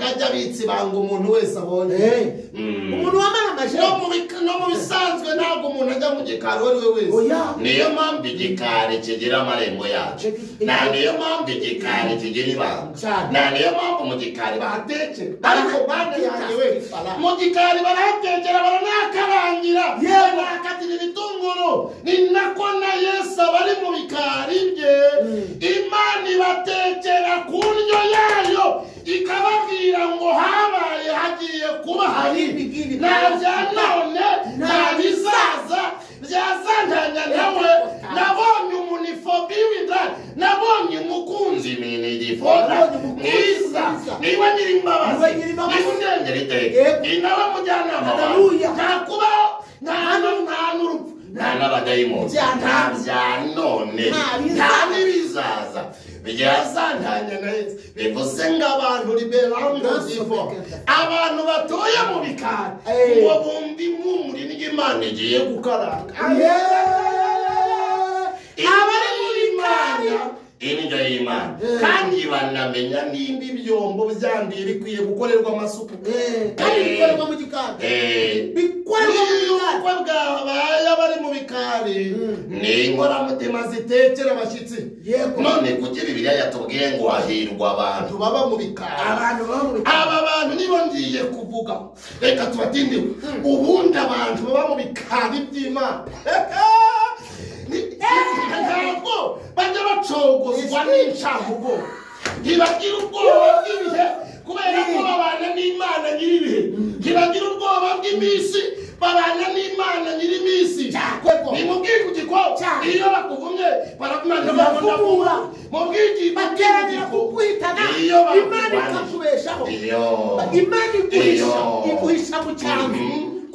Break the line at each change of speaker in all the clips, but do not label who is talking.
akajya abitsi banga umuntu wese abonye
umuntu wamamaje
no mu bisanzwe ntabwo umuntu ajya mu gikari uwo ari we wese niyo mpamvu igikari kigira amarembo yacu niyo mpamvu igikari kigira ibanga niyo mpamvu mu gikari bahatekera ariko bane yanjye we mu gikari barahatekera baranakarangira bakatira ibitunguru ni nako na Yesu abari mu bikari bye Imana ibatekera ku ndyo yayo ikababwira ngo habaye hagiye kuba hari nta bya none nta bizaza byazanjanya nawe nabonye umunifobi w'indani nabonye umukunzi minigifora mwiza niba nyiri imbabazi niba undengera iteka ni nawe mujyanama wawe nta kubaho nta n'urupfu nta n'abadayimoni nta bya none nta n'ibizaza byazanjanya na Yesu bivuze ngo abantu liberangozivo abantu batuye mu bikari ngo bumve impumuro n'Imana igiye gukaranga abari mu bikari indyo y'Imana kandi banamenya nimba ibyombo byandi bikwiye gukorerwa amasuku kandi bikorerwa mu gikari bikorerwa mu gikari bwabaye abari mu bikari ni inkoramutima zitekera abashyitsi none kuki Bibiliya yatubwiye ngo hahirwa abantu baba mu bikari aba bantu nibo ngiye kuvuga reka tubatindiwe ubundi abantu baba mu bikari by'Imana ntabwo bajya bacogozwa n'incamugo ntibagira ubwoba bw'ibihe kubera ko babana n'Imana nyir'ibihe ntibagira ubwoba bw'iminsi babana n'Imana nyir'iminsi nimubwire ku gikoko iyo bakuvumye barakumana bavumura mubwire bagerageza kukwitana Imana ikakubeshaho Imana iguhisha mu cyanzu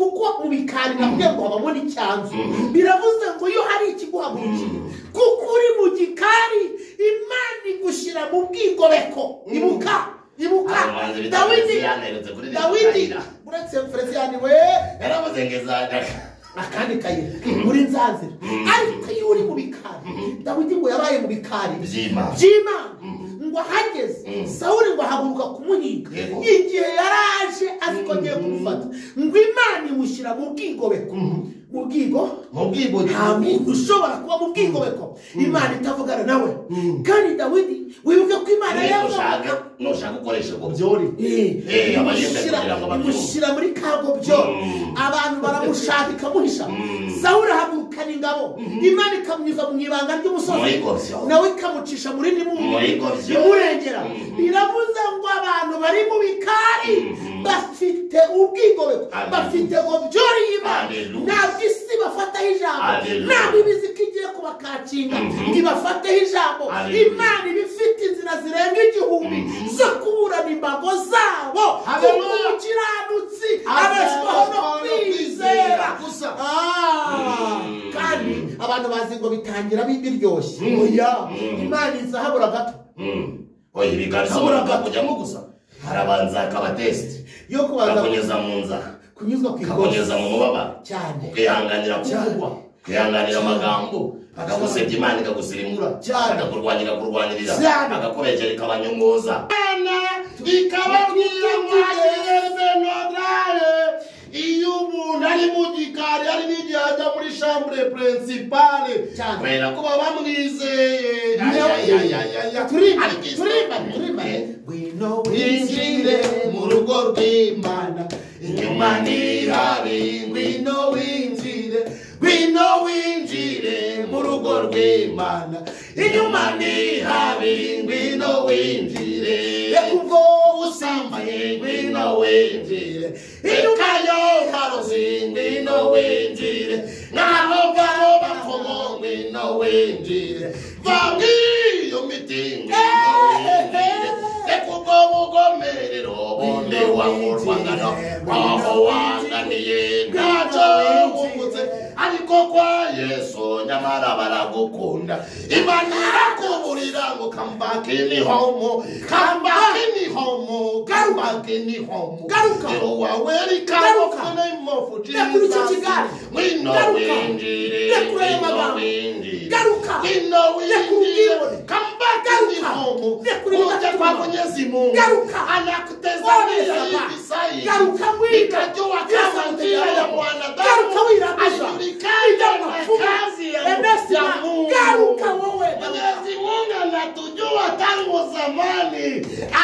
kuko mu bikari nabwo ngo babone icyanzu biravuze ngo iyo hari ikiguhagurukiye kuko uri mu gikari Imana igushyira mu bwigobeko ibuka Dawidi uretse Freziyani we yaravuze ngo izajya akandi kayira muri nzanzira ariko iyo uri mu bikari Dawidi ngo yabaye mu bikari by'Imana ngo ahageze Sawuli ngo ahaguruka kumuhiga igihe yaraje aziko agiye kumufata ngo Imana imushyira mu bwigobeko mu bwigo nta muntu ushobora kuba mu bwigobeko Imana itavugana nawe kandi Dawidi wibuke ko Imana yavuga nushaka gukoresha ngo byori imushyira muri kago byo abantu baramushaka ikamuhisha Sawuli ahagurukana ingabo Imana ikamunyuza mu ibanga ry'umusozi nawe ikamucisha muri imurengera biravuze ngo abantu bari mu bikari bafite ubwigobeko bafite ngo byori y'Imana ntabwo isi bafataho ijambo ntabwo ibiziki igiye kubakakinga ntibafateho ijambo Imana ibifite inzira zirenga 1000 zo kuburana imbago zabo umukiranutsi abeshwaho no kwizera kandi abantu bazi ngo bitangira biryoshye Imana izahabura gato ibigarura kujyamo gusa harabanza akabatesti
yo kubanza
kunyuza mu nzara
kunyuzwa
kunyuza mu mubaba
cyane
kwihanganira kuvugwa kwihanganira amagambo akagusebya Imana ikagusirimura akakurwanirira agakorekera ikabanyunguza ikababwira iyo umuntu ari mu gikari ari n'igihe ajya muri chambre principale kubera ko baba bamwizeye winjire mu rugo rw'Imana inyuma ntihabe ngwino winjire mu rugo rw'Imana inyuma ntihabe ngwino winjire ubwo usambaye ngwino winjire ikayo harozi ngwino winjire naho gabo bakomo ngwino winjire vamwiyo mitingi ngwino winjire ekugo bugomerero bonde wakorwangano aho wanganiye ntacyo wungutse ariko ariko kwa Yesu nyamara baragukunda. Imana irakuburira ngo come back in home, come back in home, come back in home. You are welcome in the name of Jesus. We know injiri, we know injiri, we know injiri. Come back in home. Kuja kwa Mwenyezi Mungu anakutazamia hivi sasa. Nikajua kama njia ya mwanadamu haijulikani na kazi ya Mungu. Mwenyezi Mungu anatujua tangu zamani,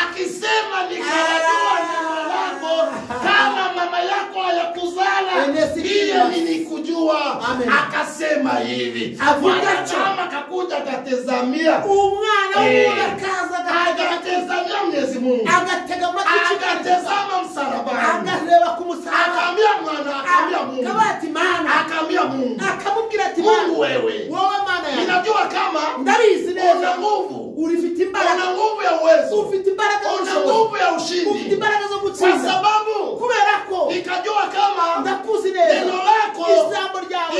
akisema nikawajua neno lako kama mama yako hayakuzala hiyo nilikujua. Akasema hivi, mwanadamu kakuja katazamia akatazamia Mwenyezi Mungu, akatazama msalabani, akaambia mwana, akaambia Mungu, akaambia Mungu, Mungu wewe ninajua kama una nguvu, una nguvu ya uwezo, una nguvu ya ushindi, kwa sababu nikajua kama neno lako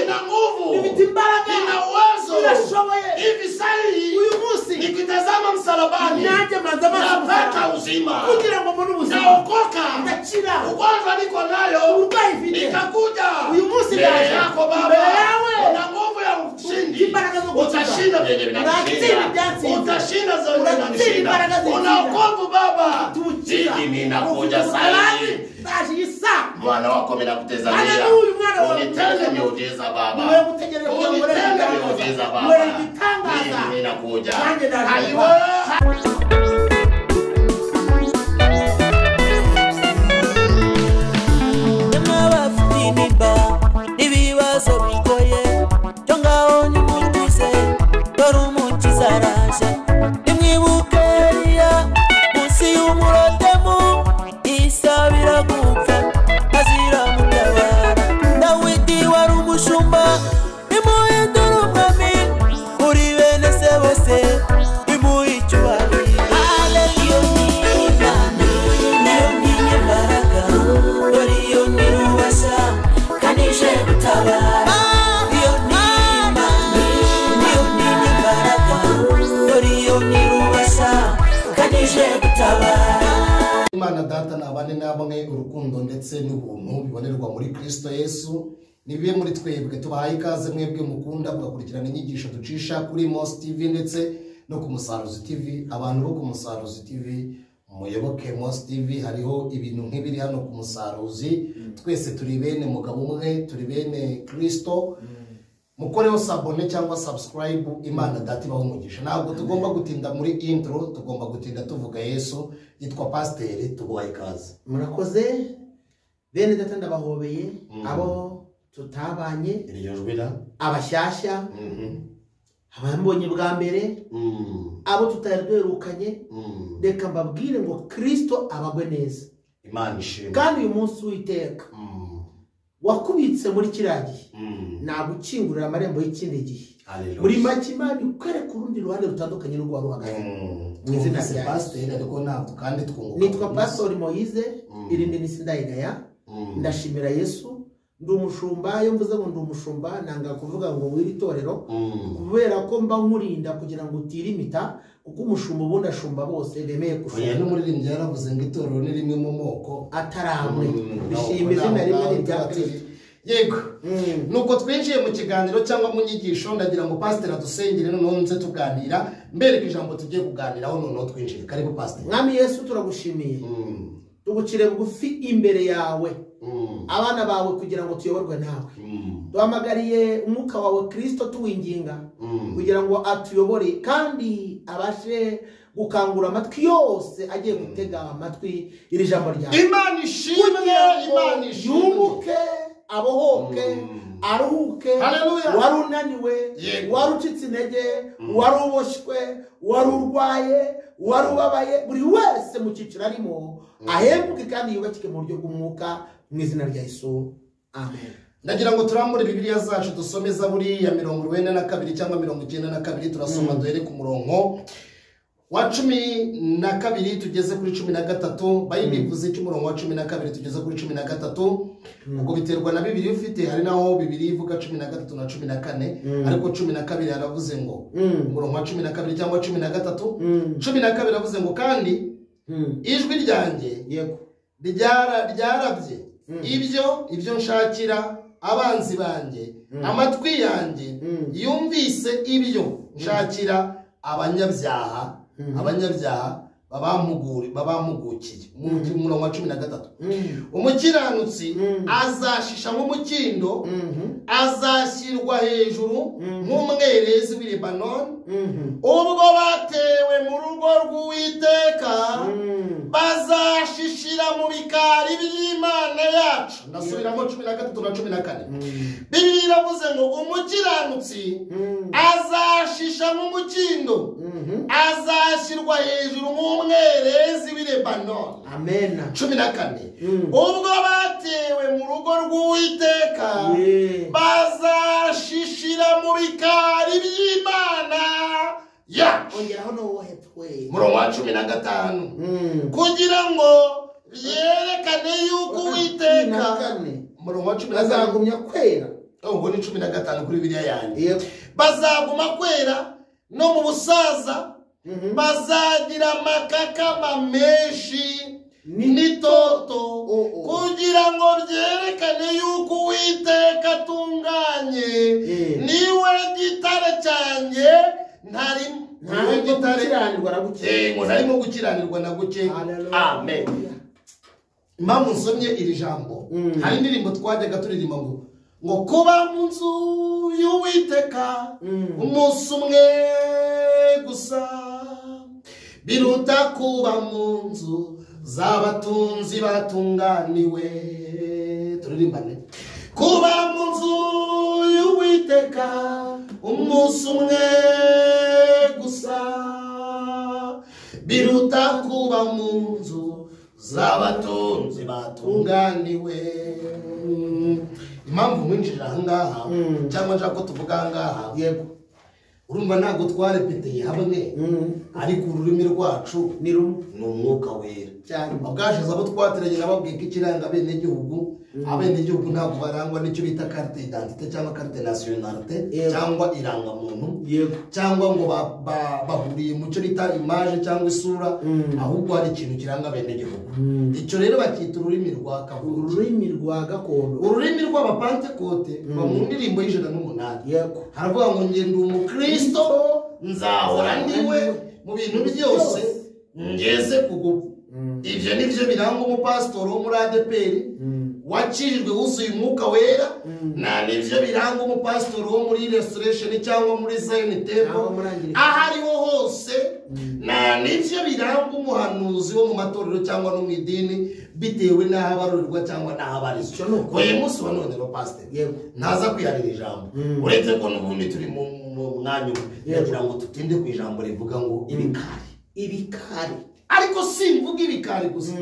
ina nguvu, ina uwezo. Hivi sasa nikitazama msalabani napata uzima, naokoka, ugonjwa niko nayo nikakuja mbele yako Baba. Una nguvu ya ushindi, utashinda vyenye vinanishinda, utashinda zote vinanishinda. Una nguvu Baba, hivi ninakuja sasa. Bwana wako ninakutazamia, unitende miujiza Baba, unitende miujiza Baba. Mimi ninakuja.
Ibibazo bigoye tongaho nimukize dore umukiza araje. Nimwibuke Eliya munsi y'umurotemu, isabira gupfa azira mutabara. Dawidi wari umushumba imuhindura umwami, uri bene se bose imuha icyubahiro. Haleluya, niyo n'imbaraga, dore iyo nirubasha kanije gutabara. Iyo n'imbaraga, dore iyo nirubasha kanije gutabara.
Imana data nabane namwe urukundo ndetse n'ubuntu bibonerwa muri Kristo Yesu nibiye muri twebwe. Tubahaye ikaze mwebwe mukunda kugakurikirana inyigisho ducisha kuri Mos TV ndetse no ku Musaruzi TV. Abantu bo ku Musaruzi TV muyoboke Mos TV, hariho ibintu nk'ibiri hano ku Musaruzi. Twese turi bene mugabo umwe, turi bene Kristo. Mukoreho sabone cyangwa subscribe. Imana data ibaho umugisha. Ntabwo tugomba gutinda muri intro, tugomba gutinda tuvuga Yesu. Yitwa Pasteur, tubahaye ikaze.
Murakoze bene data ndabahobeye, abo tutabanye
iryo jwira,
abashyashya abambonye bwa mbere, abo tutarwerukanye. Reka mbabwire ngo Kristo abagwe neza.
Imana ishimwe.
Kandi uyu munsi w'iteka wakubitse muri kiragihe nagukingurira amarembo y'ikindi gihe. Muri make Imana ikwereka urundi ruhande rutandukanye n'urwo wari uhagaze. Mu izina rya Pasteur ariko ntabwo kandi twunguka. Nitwa Pastor Moise, irinde nisindayigaya. Ndashimira Yesu. Ndi umushumba. Iyo mvuze ngo ndi umushumba nanga kuvuga ngo wiri torero, kubera ko mba nkurinda kugira ngo utirimita, kuko umushumba ubundi ashumba bose bemeye kushumba.
Oya n'umuririmbyi yaravuze ngo itorero ni rimwe mu moko
ataramwe. Bishimye izina rimwe n'irya Kristo.
Yego. Nuko twinjiye mu kiganiro cyangwa mu nyigisho, ndagira ngo Pasteur adusengere noneho nze tuganira. Mbereka ijambo tugiye kuganiraho noneho twinjiye. Karibu Pasteur.
Mwami Yesu turagushimiye. Tugukire bugufi imbere yawe. Abana bawe kugira ngo tuyoborwe nawe. Duhamagariye umwuka wawe Kristo tuwinginga kugira ngo atuyobore kandi abashe gukangura amatwi yose agiye gutega amatwi iri jambo ryawe.
Imana ishimwe, Imana ishimwe.
Yunguke, abohoke, aruhuke. Warunaniwe, warucitse intege, waruboshwe, warurwaye, warubabaye. Buri wese mu cyiciro arimo ahembuke kandi yubakike mu buryo bw'umwuka mu izina rya Yesu. Amen.
Ndagira ngo turambure Bibiliya zacu dusome Zaburi ya 42 cyangwa 92. Turasoma duhere ku murongo wa 12 tugeze kuri 13. Bayibiri bivuze cy'umurongo wa 12 tugeze kuri 13. ubwo biterwa na Bibiliya ufite. Hari naho Bibiliya ivuga 13 na 14 ariko 12 yaravuze ngo umurongo wa 12 cyangwa 13 12 yaravuze ngo kandi ijwi ryanjye
yego
ryarabye ibyo nshakira abanzi banjye, amatwi yanjye yumvise ibyo nshakira abanyabyaha babamugukiye. Umurongo wa 13 umukiranutsi azashisha nk'umukindo, azashyirwa hejuru nk'umwerezi w'i Lebanon. Ubwo batewe mu rugo rw'Uwiteka bazashishira mu bikari by'Imana yacu. Ndasubiramo 13 na 14. Bibiliya iravuze ngo umukiranutsi azashisha nk'umukindo, azashyirwa hejuru nk'umwerezi w'i Lebanon.
Amen.
14 ubwo batewe mu rugo rw'Uwiteka bazashishira mu bikari by'Imana yacu.
Ongeraho no wohepwe.
Murongo wa 15 kugira ngo byerekane yuko Uwiteka. Murongo wa 15
bazagumya kwera.
Ubwo ni 15 kuri Bibiliya yanjye. Bazaguma kwera no mu busaza, bazagira amakakama menshi n'itoto, kugira ngo byerekane yuko Uwiteka atunganye, niwe gitare cyanjye, ntarimo gukiranirwa na guke. Amen. Impamvu nsomye iri jambo, hari indirimbo twajyaga turirimba ngo kuba mu nzu y'Uwiteka umunsi umwe gusa biruta kuba mu nzu z'abatunzi batunganiwe. Turirimbane. Kuba mu nzu y'Uwiteka umunsi umwe gusa biruta kuba mu nzu z'abatunzi batunganiwe. Impamvu mwinjira ahangaha cyangwa nshaka ko tuvuga ahangaha, yego urumva ntabwo twarepeteye hamwe, ariko ururimi rwacu ni umwuka wera cyane. Ubwashize abo twateranye nababwiye ko ikiranga abenegihugu, abenegihugu ntabwo barangwa n'icyo bita carte d'identité cyangwa carte nationalité cyangwa irangamuntu, cyangwa ngo bahuriye mu cyo bita image cyangwa isura, ahubwo hari ikintu kiranga abenegihugu. Icyo rero bakita ururimi rwa kavukire, ururimi rwa gakondo, ururimi rw'abapantekote. Mu ndirimbo y'108 haravuga ngo nge ndi umukristo, nzahora ndiwe mu bintu byose ngeze kugupfa. Ibyo nivyo biranga umupasitoro wo muri ADPR wakirijwe wuzuye umwuka wera, na nivyo biranga umupasitoro wo muri Restoration cyangwa muri Zion Temple, ahariho hose, na nivyo biranga umuhanuzi wo mu matorero cyangwa no mu idini, bitewe n'aho abarorerwa cyangwa n'aho abarizwa. Uyu munsi wa none no pastor ntaza kwiyarira ijambo, uretse ko n'ubundi turi mu mwanya kugira ngo tutinde ku ijambo rivuga ngo ibikari. Ariko simvuga ibikari gusa,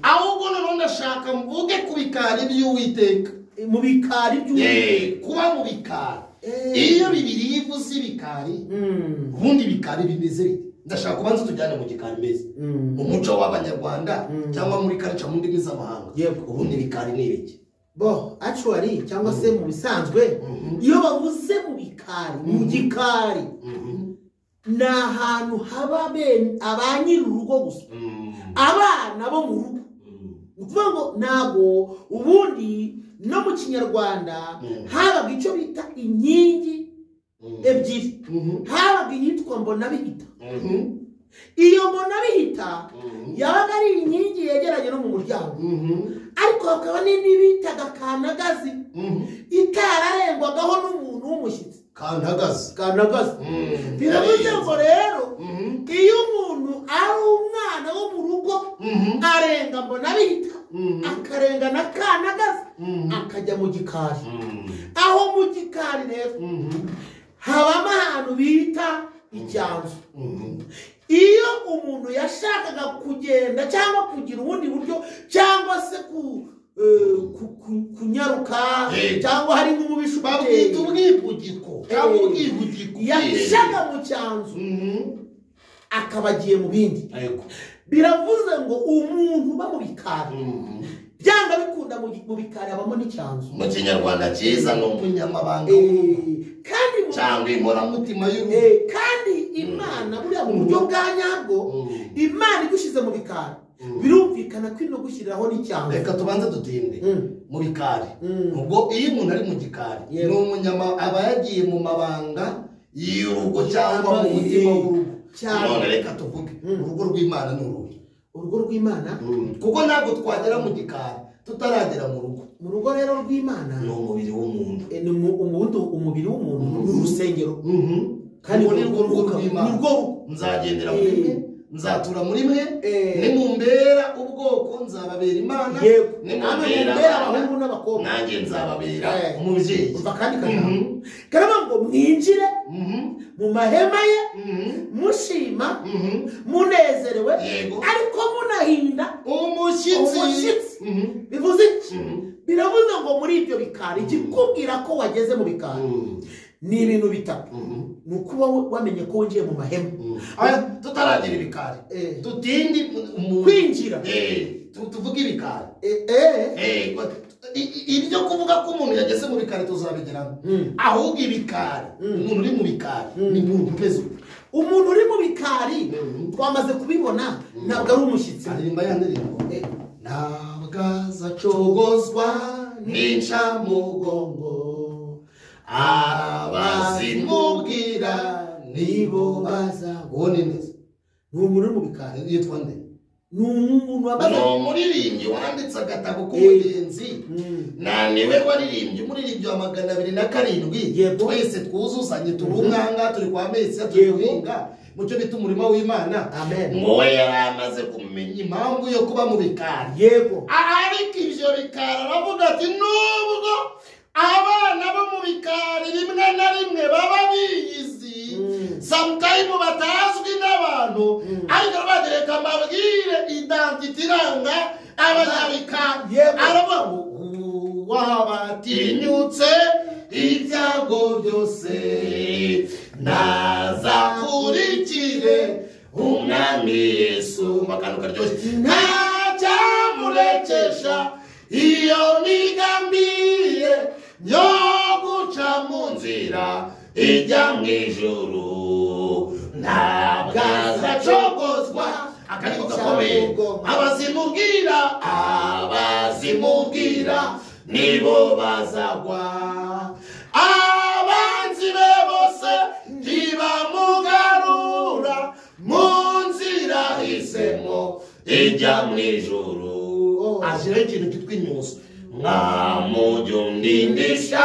ahubwo none ndashaka mvuge ku bikari by'Uwiteka. Mu bikari by'Uwiteka, kuba mu bikari. Iyo Bibiliya ivuze ibikari, ubundi ibikari bimeze bite? Ndashaka kubanza tujyane mu gikari meze mu muco w'Abanyarwanda cyangwa muri culture mu ndimi z'amahanga. Ubundi ibikari ni ibiki? Actually cyangwa se mu bisanzwe, iyo bavuze mu bikari, mu gikari ni ahantu haba abanyiri urugo gusa, abana bo mu rugo. Ukuvuga ngo ntabwo ubundi no mu Kinyarwanda habaga icyo bita inkingi ebyiri. Habaga iyitwa mbonabihita. Iyo mbonabihita yabaga ari inkingi yegeranye no mu muryango, ariko hakaba n'indi bitaga kanagazi itararengwagaho n'umuntu w'umushyitsi. Kanagazi. Biravuze ngo rero iyo umuntu ari umwana wo mu rugo arenga mbonabihita, akarenga na kanagazi, akajya mu gikari. Aho mu gikari rero habamo ahantu bita icyanzu. Iyo umuntu yashakaga kugenda cyangwa kugira ubundi buryo cyangwa se kunyaruka cyangwa hari nk'umubisha babwita ubwibugiko cyangwa ubwibugiko, yashaka mu cyanzu akaba agiye mu bindi. Biravuze ngo umuntu uba mu bikari
byanga bikunda mu bikari habamo n'icyanzu
mu kinyarwanda cyiza ni umunyamabanga
kandi
cyangwa inkoramutima y'urugo
kandi Imana buriya mu buryo bwa nyabwo Imana igushyize mu bikari birumvikana ko ino gushyiriraho n'icyanzu.
Reka tubanze dutinde mu bikari ubwo iyo umuntu ari mu gikari ni umunyama aba yagiye mu mabanga y'urugo cyangwa mu mutima w'urugo. None reka tuvuge urugo rw'Imana ni uruhe?
Urugo rw'Imana
kuko ntabwo twagera mu gikari tutaragera mu rugo.
Mu rugo rero rw'Imana
ni umubiri w'umuntu,
umubiri w'umuntu ni urusengero
kandi ni rwo rugo rw'Imana. Nzagendera muri mwe, nzatura muri mwe, nimumbera ubwoko nzababera Imana,
nimumbera abahungu n'abakobwa
nanjye nzababera
umubyeyi.
umva kandi karama ngo mwinjire mu mahema ye mushima munezerewe ariko munahinda umushyitsi. Bivuze iki? Biravuze ngo muri ibyo bikari ikikubwira ko wageze mu bikari ni ibintu bitatu. Ni ukuba wamenye ko winjiye mu mahema.
Tutaragira ibikari tutindi
kwinjira
tuvuge ibikari ibyo kuvuga ko umuntu yageze mu bikari tuzabigeraho. Ahubwo ibikari umuntu uri mu bikari ni umuntu umeze
umuntu uri mu bikari twamaze kubibona ntabwo ari umushyitsi.
Aririmba ya ndirimbo ntabwo azacogozwa n'incamugongo abazimubwira nibo bazabona neza. Ni umuntu uri mu bikari yitwa nde? Ni umuntu wamaze
umuririmbyi wanditse agatabo k'umugenzi niwe waririmbye umuririmbyi wa 207 twese twuzuzanye turi umwanga turi kwa Mesiya turi guhinga mu cyo bita umurimo w'Imana. Wowe yari amaze kumenya
impamvu yo kuba mu bikari.
Ariko ivyo bikari aravuga ati nubwo abana bo mu bikari rimwe na rimwe baba biyizi sometimes batazwi n'abantu ariko bagereka amabwire identity iranga abanyabikari. Aravuga ngo wabatinyutse ibyago byose nazakurikire umwami Yesu. Makanu karyoshye ntacyamurekesha iyo migambiye yo guca mu nzira ijya mu ijuru. Ntabwo azacogozwa akariko gakomeye abazimubwira nibo bazagwa. Abanzi be bose ntibamugarura mu nzira hisemo ijya mu ijuru.
Ashiraho ikintu kitwa inyuso.
Mwamujya undindisha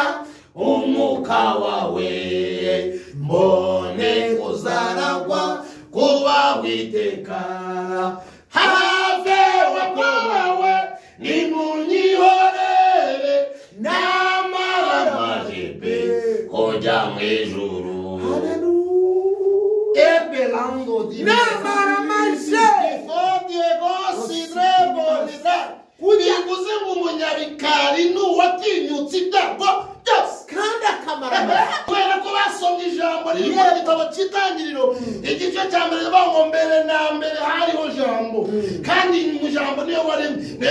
umwuka wawe mbone kuzaragwa kuba witeka. Have wawe nimunyihorere n'amaramajipe kujya mu ijuru.
Ebelando di
bivuze ngo umunyabikari n'uwatinyutse ibyago byose
kandi akamara
kubera ko basomye ijambo riri mu gitabo cy'Itangiriro igice cya mbere bavuga ngo mbere na mbere hariho jambo kandi mu jambo niyo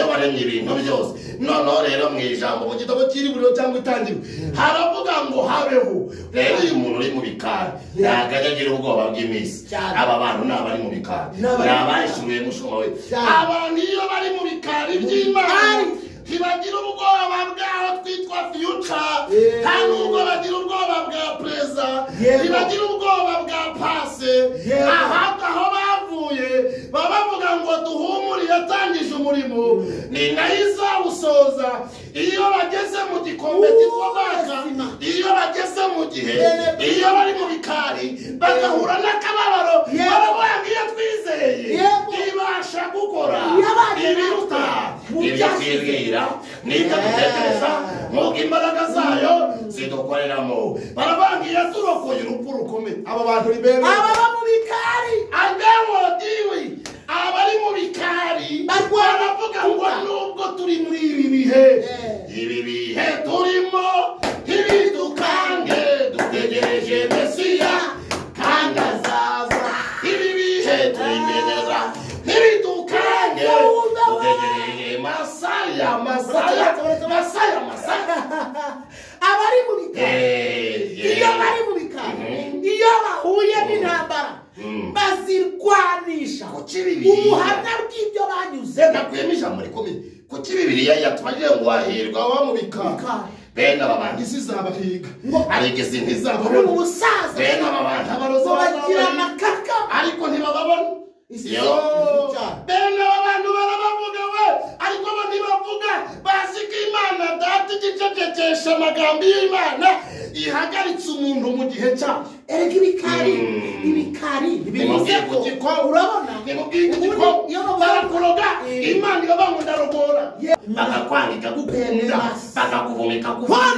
waremye ibintu byose. Noneho rero mu ijambo mu gitabo cy'Ibiriburi cyangwa Itangiriro haravuga ngo habeho. Rero uyu muntu uri mu bikari ntabwo ajya agira ubwoba bw'iminsi. Aba bantu ni abari mu bikari, ni abahishuye mushuma we. Abantu iyo bari mu bikari by'Imana ntibagira ubwoba bwaho twitwa future, nta nubwo bagira ubwoba bwa preza, ntibagira ubwoba bwa pase. Ahubwo aho bavuye baba bavuga ngo duhumure yatangije umurimo ni nayo izawusoza. Iyo bageze mu gikombe cyitwa baka, iyo bageze mu gihe, iyo bari mu bikari bagahura n'akababaro baravuga ngo iyo twizeye ibasha gukora ibiruta ibyo twibwira n'ibyo dutekereza nk'uko imbaraga zayo zidukoreramo. baravuga ngo iyo turokoye urupfu rukomeye. Abo bantu ni bene
ababa mu bikari
abewodiwe abari mu bikari baravuga ngo nubwo turi muri ibi bihe turimo ntibidukange dutegereje Mesiya kandi azaza. Ibi bihe turigenera ntibidukange dutegereje Masaya kuki Bibiliya
ubuhamya bw'ibyo banyuzemo
nakuyemo ijambo rikomeye kuki Bibiliya yatubajije ngo wahirwa wa mu bikari bene aba bantu isi zabahiga ariko isi ntizababona
umusaza
bene aba bantu abarozi
bagira amakaka
ariko ntibababona bene aba bantu barabavuga we ariko bo ntibavuga bazi ko Imana data igicecekesha amagambo y'Imana ihagaritse umuntu mu gihe cyayo
erega ibikari bivuze ko urabona
iyo barakuroga Imana iravuga ndarogora bakakwandika gukunda bakakuvumika kuvura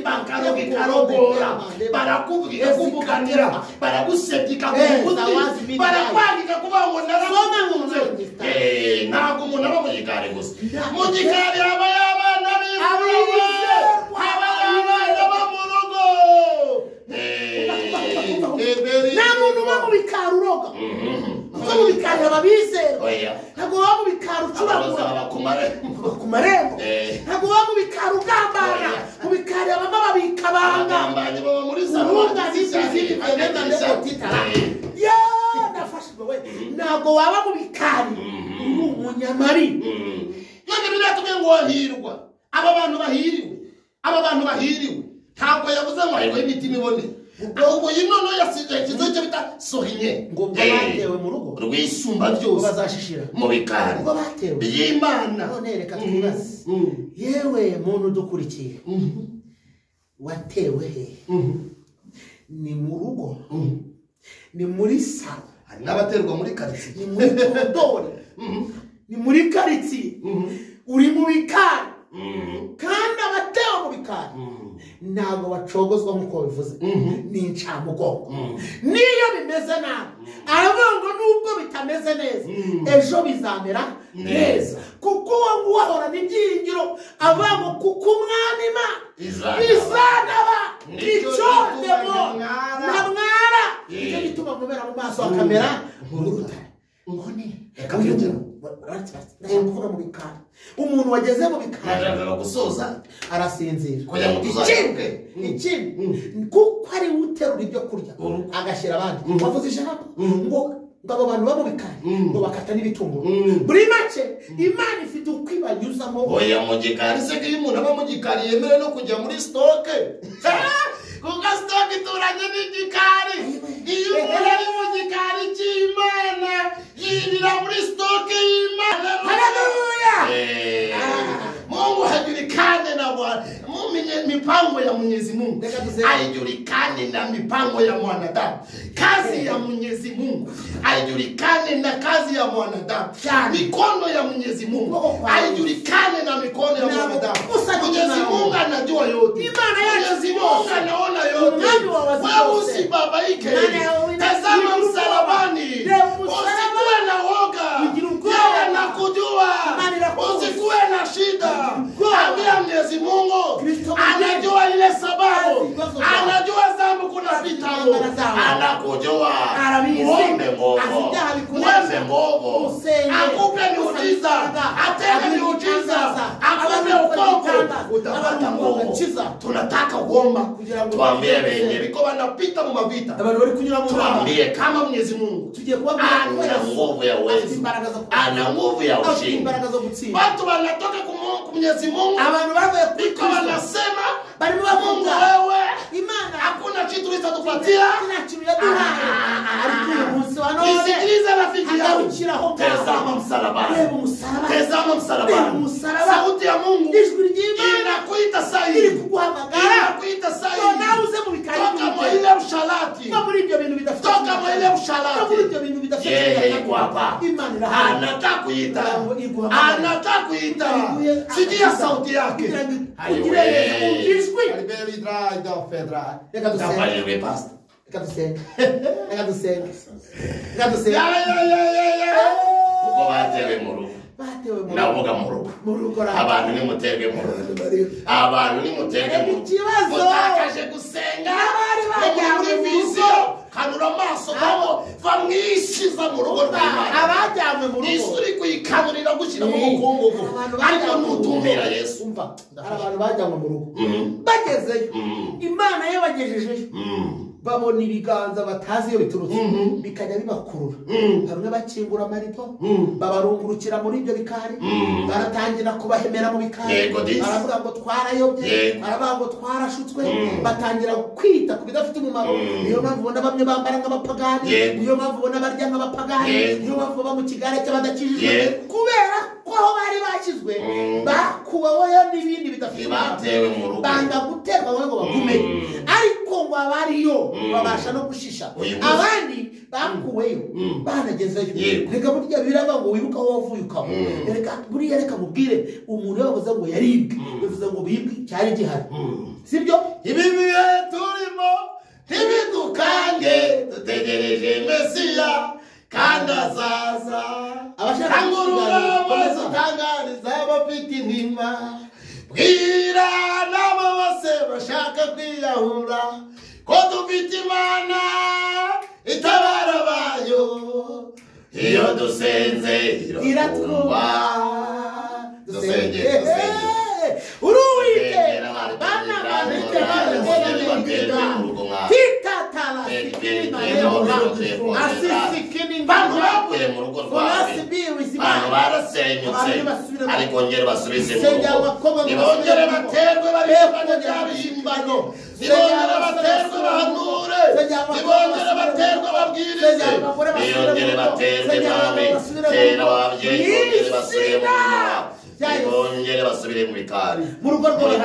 bakaroga ikarogora barakuvuga kuvuganira baragusebya ikagukuti barakwandika kuvuga ngo naramukunze ntabwo umuntu aba mu gikari gusa mu gikari haba y'abana b'imfura haba y'abana bo mu rugo
nta muntu uba mu bikari uroga kuko mu bikari haba bizera ntabwo uba mu bikari ucuragura
ku marembo
ntabwo uba mu bikari ugambana mu bikari habamo ababika banga urunga n'izindi byemeza ndetse utitara nafashijwe we ntabwo waba mu bikari uri umunyamari
none biratubwiye ngo wahirwa aba bantu bahiriwe ntabwo yavuze ngo hariho imitima iboneye ubwo yinono yasigaye ikizo cyo bita sohinye
ngo batewe mu rugo
rwisumba byose
bazashishira
mu bikari
ngo batewe
by'Imana
none reka twibaze yewe muntu dukurikiye watewe he ni mu rugo ni muri salo
hari n'abaterwa muri karitsiye
ni muri koridori ni muri karitsiye uri mu bikari kandi abatewe mu bikari ntabwo bacogozwa nk'uko bivuze ni incamugongo niyo bimeze nabi aravuga ngo nubwo bitameze neza ejo bizamera neza kuko uwo nguwo ahorana ibyiringiro avuga ngo kuko umwami Imana izanaba icyondemo na mwara nicyo gituma mubera mu maso hakamera nk'urutare none ndashaka kuvuga mu bikari umuntu wageze mu bikari
gusoza
arasinzira
ikindi
kuko ari uterura ibyo kurya agashyira abandi bavuze ijambo ngo abo bantu baba mu bikari ngo bakata n'ibitunguru muri make Imana ifite uko ibanyuzamo
oya mu gikari se ko iyo umuntu aba mu gikari yemerewe no kujya muri sitoke kuko sitoke ituranye n'igikari iyo umuntu ari mu gikari cy'Imana yinjira muri sitoke y'Imana
haleluya
Mungu hajulikane na mipango ya Mwenyezi Mungu haijulikane na mipango ya mwanadamu. Kazi ya Mwenyezi Mungu haijulikane na kazi ya mwanadamu. Mikono ya Mwenyezi Mungu haijulikane na mikono ya mwanadamu. Mwenyezi Mungu anajua yote. Mwenyezi Mungu anaona yote. Wewe usibabaike. Tazama msalabani. Usikuwe na woga. Yeye anakujua. Usikuwe na shida. Ambia Mwenyezi Mungu anajua ile sababu. Anajua zambu kuna vitabu. Anakujua. Muombe Mungu. Muombe Mungu. Akupe miujiza. Atende miujiza. Akupe ukovu. Utapata nguvu. Tunataka kuomba. Tuambie wenye biko wanapita mu mavita. Tuambie kama Mwenyezi Mungu ana nguvu ya uwezo. Ana nguvu ya ushindi. Watu wanatoka kwa Mwenyezi Mungu. Biko wanasema Mungu wewe hakuna kitu utatupatia. Isikilize rafiki yangu. Tazama msalabani. Tazama msalabani. Sauti ya Mungu inakuita sasa hivi. Inakuita sasa hivi. Toka mwa ile mshalati. Toka mwa ile mshalati. Yeye yuko hapa. Anataka kuita. Anataka kuita. Sikia sauti yake. Uko batewe mu rugo. Navuga mu rugo. Abantu ni mutege mu rugo. Abantu ni mutege mu rugo. Mutakaje gusenga. Muri viziyo. Kanura amaso babo bamwishiza mu rugo rw'Imana.
Abajyanywe mu rugo.
Isuri kuyikanurira gushyira mu mukungugu. Ariko nutumira Yesu.
Abantu bajyanywe mu rugo. bagezeyo imana yabagejejeyo babona ibiganza batazi iyo biturutse bikajya bibakurura bamwe bakingura amarido babarungurukira muri ibyo bikari baratangira kubahemera mu bikari baravuga ngo twarayobye baravuga ngo twarashutswe batangira kwita ku bidafite umumaro niyo mpamvu ubona bamwe bambara nk'abapagani niyo mpamvu ubona barya nk'abapagani niyo mpamvu baba mu kigare cy'abadakijijwe kubera ko aho bari bashyizwe bakuweho n'ibindi bidafite umumaro banga guterwa ngo bagumeyo ariko ngo abariyo babasha no gushisha abandi bakuweyo banagezeyo reka burya birava ngo wibuka aho wavuye ukaba reka buriya reka mubwire umuntu yavuze ngo yaribwe bivuze ngo bibwe cyari gihari sibyo
ibi bihe turimo ntibidukange dutegereje Mesiya kandi azaza angurura bose utangariza abafite intima bwira n'abo bose bashaka kwiyahura ko dufite Imana itabara bayo iyo dusenze iratwumva dusenge
uruwite bana barite barite titatala asisikini
bantu bavuye mu rugo rwawe bantu barasenyutse ariko ngere basubize mu rugo nibongere baterwe barebane by'abihimbano nibongere baterwe bahanure nibongere baterwe babwirize nibongere baterwe mwami tera wabyeyi bongere basubire mu rugo nibongere basubire mu bikari
mu rugo rwawe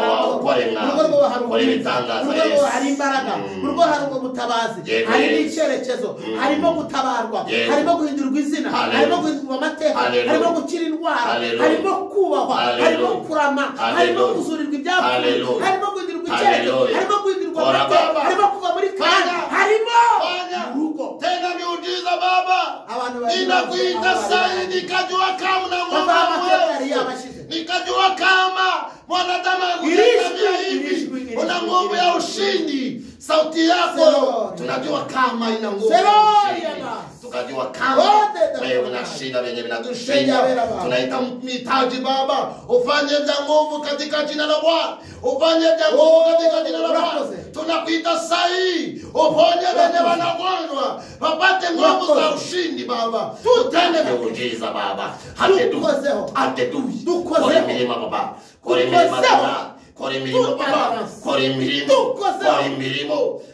hari
ibitangaza
hari imbaraga mu rugo hari ubutabazi hari n'icyerekezo harimo gutabarwa harimo guhindurwa izina harimo guhindurwa amateka harimo gukira indwara harimo kubahwa harimo kurama harimo kuzurirwa ibyapfuye harimo guhindurirwa icyerekezo harimo guhindurirwa amateka harimo kuva muri kanya harimo urugo
tena miujiza Baba ninakuita sai nikajua kama na nikajua kama mwanadamu anakuja hivi una nguvu ya ushindi sauti yako tunajua kama ina nguvu ya ushindi tukajua kama wewe unashinda venye vinatushinda tunaita mitaji Baba ufanye vya nguvu katika jina la Bwana ufanye vya nguvu katika jina la Bwana tunakuita sahi uponye venye wanagonjwa wapate nguvu za ushindi Baba tutende miujiza Baba hate tu kore milima Baba kore milima Baba kore milimo Baba kore milimo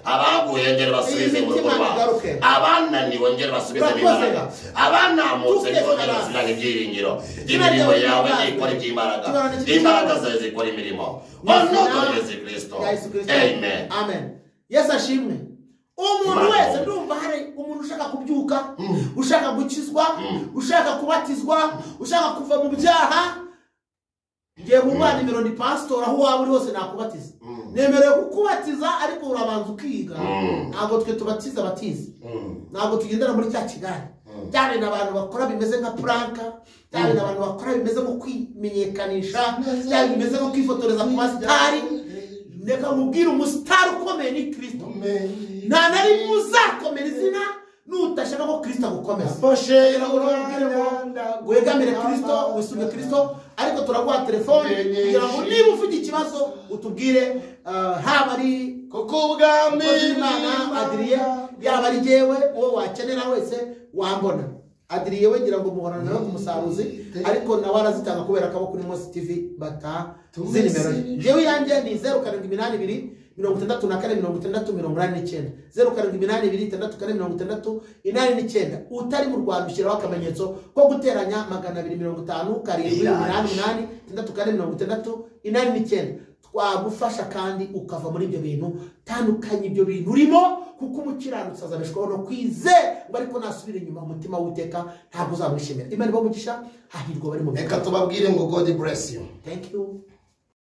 abaguye ngere basubize mu rugo rwawe abana ni wongere basubize mu imbaraga abana mutse ni wongere basubirane ibyiringiro imirimo yawe ikora iby'imbaraga imbaraga zawe zikora imirimo ono Yesu Kristo
amen Yesu ashimwe umuntu wese ndumva hari umuntu ushaka kubyuka ushaka gukizwa ushaka kubatizwa ushaka kuva mu byaha ngiye kumwana nimero ni pastor aho waba uri hose nakubatiza nemerewe kukubatiza ariko urabanza ukiga ntabwo twe tubatiza batiza ntabwo tugendera muri cya kigari cyane n'abantu bakora bimeze nka pranka cyane n'abantu bakora bimeze nko kwimenyekanisha cyane bimeze nko kwifotoreza ku masitari ndeka mubwira umusitari ukomeye ni Kristo nta nari muzakomera izina nutashaka ko Kristo agukomeza wegamire Kristo wisume Kristo ariko turaguha telefone kugira ngo niba ufite ikibazo utubwire haba ari
kukubwami
Imana Adrien yaba ari jewe uwo wakenera wese wambona Adrien we ngira ngo muhorana nawe kumusaruzi ariko nawe arazitanga kubera ko kuri Mosi TV bata zinimero jewe yanjye ni 0782 64 0782 utari mu Rwanda ushyiraho akamenyetso ko guteranya 250 twagufasha kandi ukava muri ibyo bintu tandukanye ibyo bintu urimo kuko umukiranutsi azabeshwaho no kwizera ariko nasubira inyuma umutima w'Uwiteka ntabwo uzamwishimira Imana ibamugisha hahirwa bari mu
reka tubabwire ngo God bless you
thank you